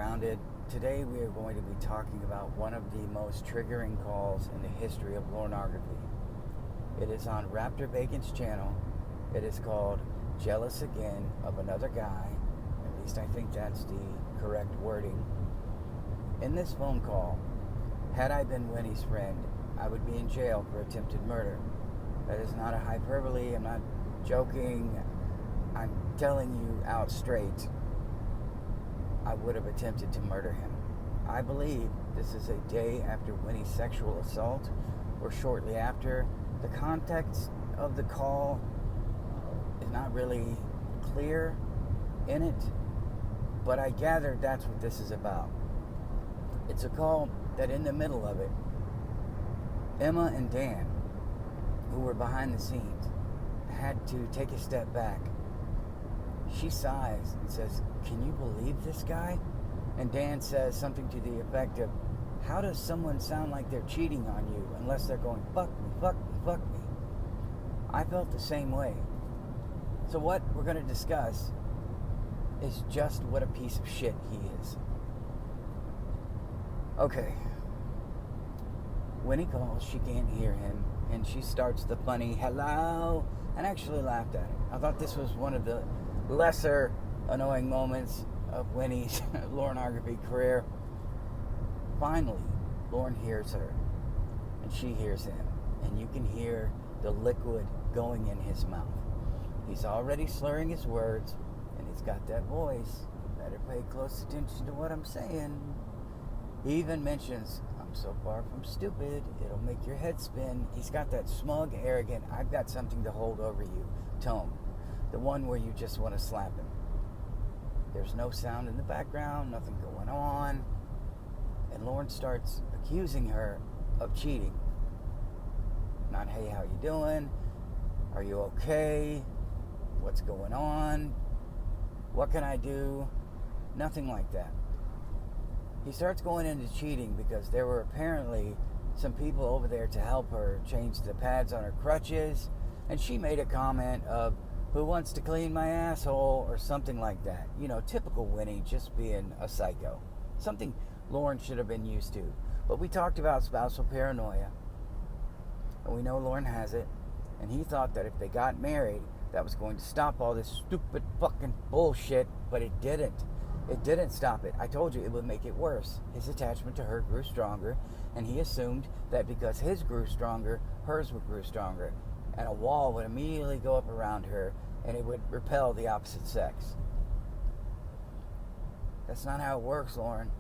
Grounded. Today we are going to be talking about one of the most triggering calls in the history of Lorneography. It is on Raptor Bacon's channel. It is called Jealous Again of Another Guy. At least I think that's the correct wording. In this phone call, had I been Winnie's friend, I would be in jail for attempted murder. That is not a hyperbole. I'm not joking. I'm telling you out straight. I would have attempted to murder him. I believe this is a day after Winnie's sexual assault, or shortly after. The context of the call is not really clear in it, but I gather that's what this is about. It's a call that in the middle of it, Emma and Dan, who were behind the scenes, had to take a step back. She sighs and says, "Can you believe this guy?" And Dan says something to the effect of, "How does someone sound like they're cheating on you unless they're going, fuck me, fuck me, fuck me?" I felt the same way. So what we're going to discuss is just what a piece of shit he is. Okay. When he calls, she can't hear him, and she starts the funny hello, and actually laughed at it. I thought this was one of the lesser annoying moments of Winnie's Lorneography career. Finally, Lorne hears her, and she hears him, and you can hear the liquid going in his mouth. He's already slurring his words, and he's got that voice. You better pay close attention to what I'm saying. He even mentions, "I'm so far from stupid, it'll make your head spin." He's got that smug, arrogant, "I've got something to hold over you" tone. The one where you just want to slap him. There's no sound in the background, nothing going on. And Lorne starts accusing her of cheating. Not, "Hey, how you doing? Are you okay? What's going on? What can I do?" Nothing like that. He starts going into cheating because there were apparently some people over there to help her change the pads on her crutches. And she made a comment of, "Who wants to clean my asshole?" or something like that. You know, typical Winnie, just being a psycho. Something Lorne should have been used to. But we talked about spousal paranoia. And we know Lorne has it. And he thought that if they got married, that was going to stop all this stupid fucking bullshit. But it didn't. It didn't stop it. I told you it would make it worse. His attachment to her grew stronger. And he assumed that because his grew stronger, hers would grow stronger. And a wall would immediately go up around her, and it would repel the opposite sex. That's not how it works, Lorne.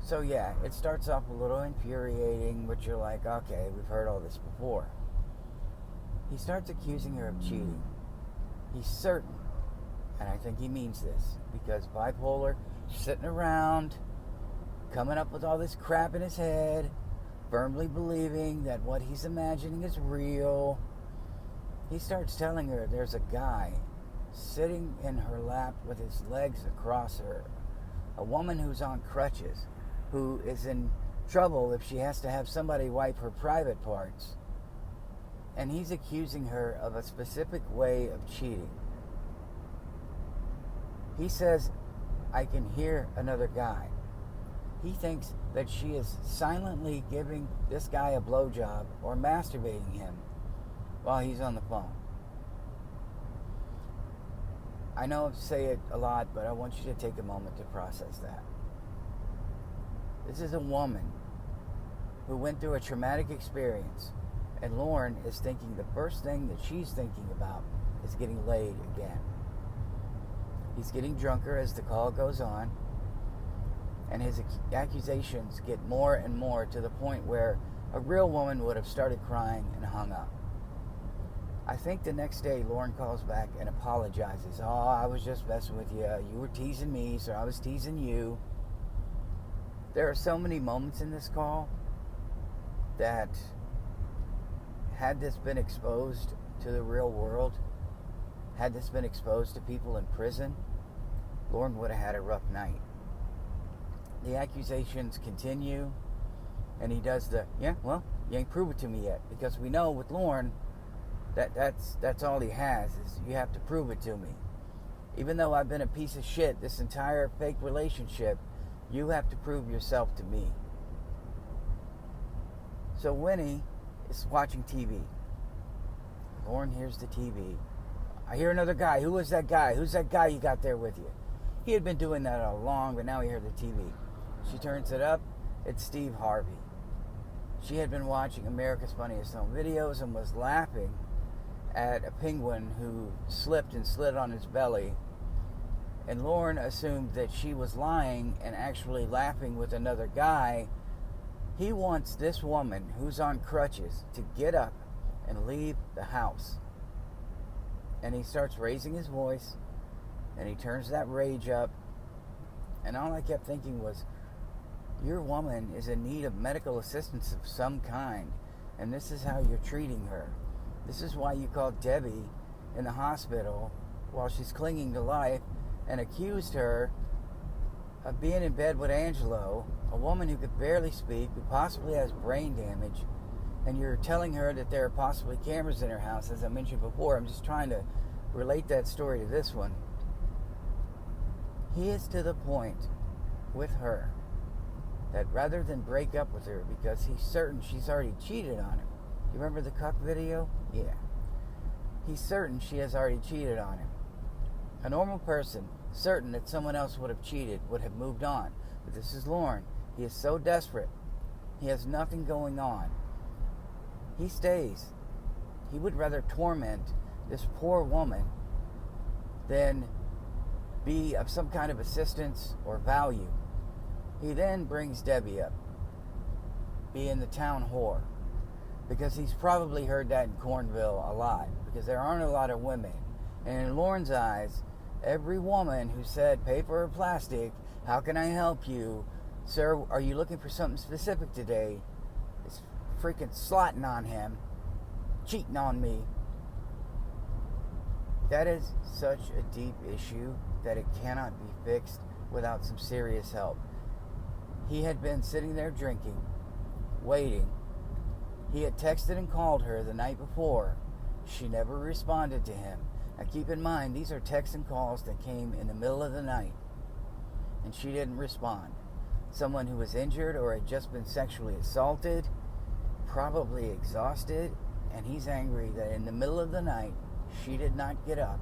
So yeah, it starts off a little infuriating, but you're like, okay, we've heard all this before. He starts accusing her of cheating. He's certain, and I think he means this, because bipolar, sitting around, coming up with all this crap in his head, firmly believing that what he's imagining is real. He starts telling her there's a guy sitting in her lap with his legs across her, a woman who's on crutches, who is in trouble if she has to have somebody wipe her private parts. And he's accusing her of a specific way of cheating. He says, "I can hear another guy." He thinks that she is silently giving this guy a blowjob or masturbating him while he's on the phone. I know I say it a lot, but I want you to take a moment to process that. This is a woman who went through a traumatic experience, and Lorne is thinking the first thing that she's thinking about is getting laid again. He's getting drunker as the call goes on, and his accusations get more and more to the point where a real woman would have started crying and hung up. I think the next day Lorne calls back and apologizes. "Oh, I was just messing with you. You were teasing me, so I was teasing you." There are so many moments in this call that, had this been exposed to the real world, had this been exposed to people in prison, Lorne would have had a rough night. The accusations continue, and he does the, "Yeah, well, you ain't prove it to me yet," because we know with Lorne that's all he has, is "you have to prove it to me." Even though I've been a piece of shit this entire fake relationship, you have to prove yourself to me. So Winnie is watching TV. Lorne hears the TV. I hear another guy. Who is that guy? Who's that guy you got there with you? He had been doing that all along, but now he heard the TV. She turns it up. It's Steve Harvey. She had been watching America's Funniest Home Videos and was laughing at a penguin who slipped and slid on his belly. And Lorne assumed that she was lying and actually laughing with another guy. He wants this woman who's on crutches to get up and leave the house. And he starts raising his voice, and he turns that rage up. And all I kept thinking was, your woman is in need of medical assistance of some kind, and this is how you're treating her. This is why you called Debbie in the hospital while she's clinging to life and accused her of being in bed with Angelo, a woman who could barely speak, who possibly has brain damage, and you're telling her that there are possibly cameras in her house, as I mentioned before. I'm just trying to relate that story to this one. He is to the point with her that rather than break up with her because he's certain she's already cheated on him. You remember the cuck video? Yeah. He's certain she has already cheated on him. A normal person, certain that someone else would have cheated, would have moved on. But this is Lorne. He is so desperate. He has nothing going on. He stays. He would rather torment this poor woman than be of some kind of assistance or value. He then brings Debbie up, being the town whore, because he's probably heard that in Cornville a lot, because there aren't a lot of women. And in Lorne's eyes, every woman who said paper or plastic, how can I help you? Sir, are you looking for something specific today? Is freaking slotting on him, cheating on me. That is such a deep issue that it cannot be fixed without some serious help. He had been sitting there drinking, waiting. He had texted and called her the night before. She never responded to him. Now keep in mind, these are texts and calls that came in the middle of the night, and she didn't respond. Someone who was injured or had just been sexually assaulted, probably exhausted, and he's angry that in the middle of the night, she did not get up,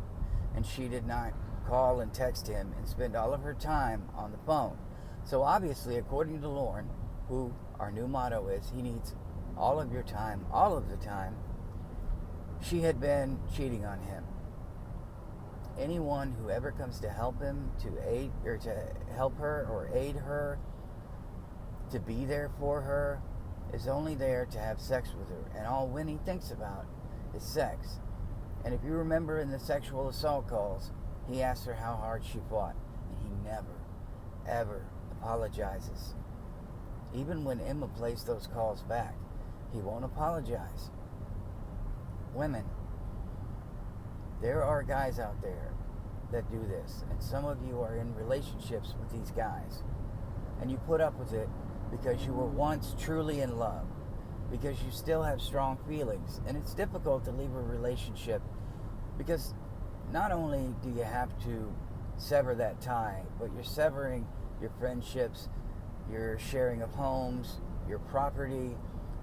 and she did not call and text him and spend all of her time on the phone. So obviously, according to Lorne, who our new motto is, he needs all of your time, all of the time, she had been cheating on him. Anyone who ever comes to help him, to aid, or to help her or aid her, to be there for her, is only there to have sex with her. And all Winnie thinks about is sex. And if you remember in the sexual assault calls, he asked her how hard she fought. And he never, ever apologizes. Even when Emma plays those calls back, he won't apologize. Women, there are guys out there that do this, and some of you are in relationships with these guys, and you put up with it because you were once truly in love, because you still have strong feelings. And it's difficult to leave a relationship because not only do you have to sever that tie, but you're severing your friendships, your sharing of homes, your property.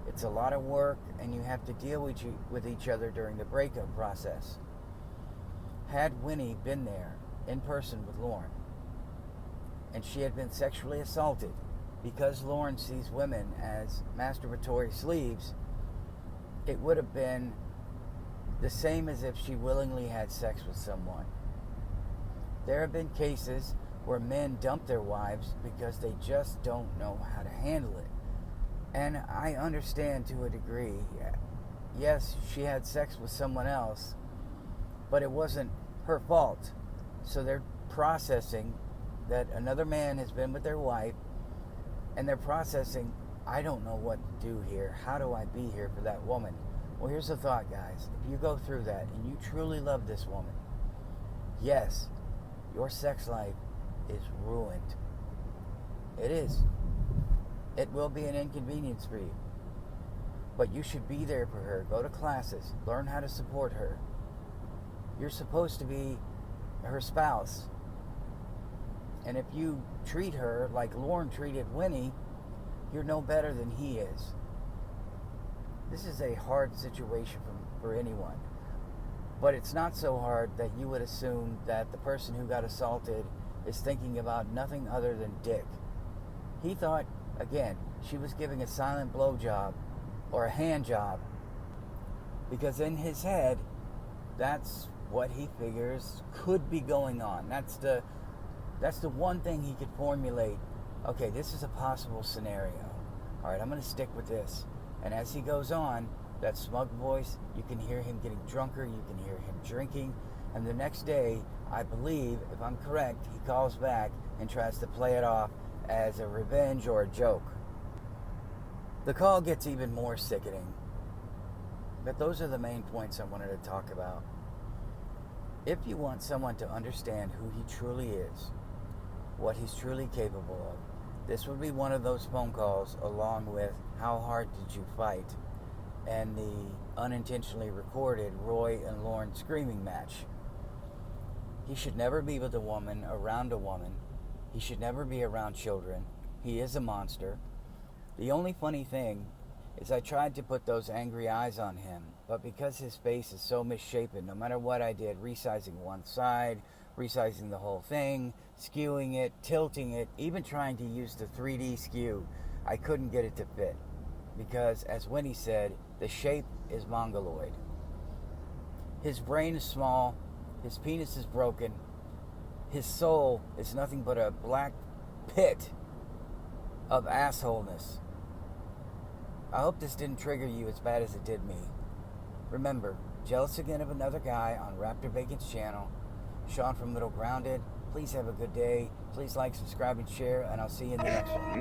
It's a lot of work, and you have to deal with each other during the breakup process. Had Winnie been there in person with Lorne, and she had been sexually assaulted because Lorne sees women as masturbatory sleeves, it would have been the same as if she willingly had sex with someone. There have been cases where men dump their wives because they just don't know how to handle it. And I understand to a degree. Yes, she had sex with someone else, but it wasn't her fault. So they're processing that another man has been with their wife, and they're processing, I don't know what to do here. How do I be here for that woman? Well, here's the thought, guys. If you go through that and you truly love this woman, yes, your sex life is ruined. It is. It will be an inconvenience for you. But you should be there for her. Go to classes. Learn how to support her. You're supposed to be her spouse. And if you treat her like Lorne treated Winnie, you're no better than he is. This is a hard situation for anyone. But it's not so hard that you would assume that the person who got assaulted is thinking about nothing other than dick. He thought, again, she was giving a silent blowjob or a hand job, because in his head, that's what he figures could be going on. That's the one thing he could formulate. Okay, this is a possible scenario. All right, I'm going to stick with this. And as he goes on, that smug voice, you can hear him getting drunker, you can hear him drinking, and the next day, I believe, if I'm correct, he calls back and tries to play it off as a revenge or a joke. The call gets even more sickening, but those are the main points I wanted to talk about. If you want someone to understand who he truly is, what he's truly capable of, this would be one of those phone calls, along with How Hard Did You Fight? And the unintentionally recorded Roy and Lorne screaming match. He should never be with a woman, around a woman. He should never be around children. He is a monster. The only funny thing is I tried to put those angry eyes on him, but because his face is so misshapen, no matter what I did, resizing one side, resizing the whole thing, skewing it, tilting it, even trying to use the 3D skew, I couldn't get it to fit. Because, as Winnie said, the shape is mongoloid. His brain is small, his penis is broken, his soul is nothing but a black pit of assholeness. I hope this didn't trigger you as bad as it did me. Remember, jealous again of another guy on Raptor Bacon's channel. Sean from Little Grounded. Please have a good day. Please like, subscribe, and share, and I'll see you in the next one.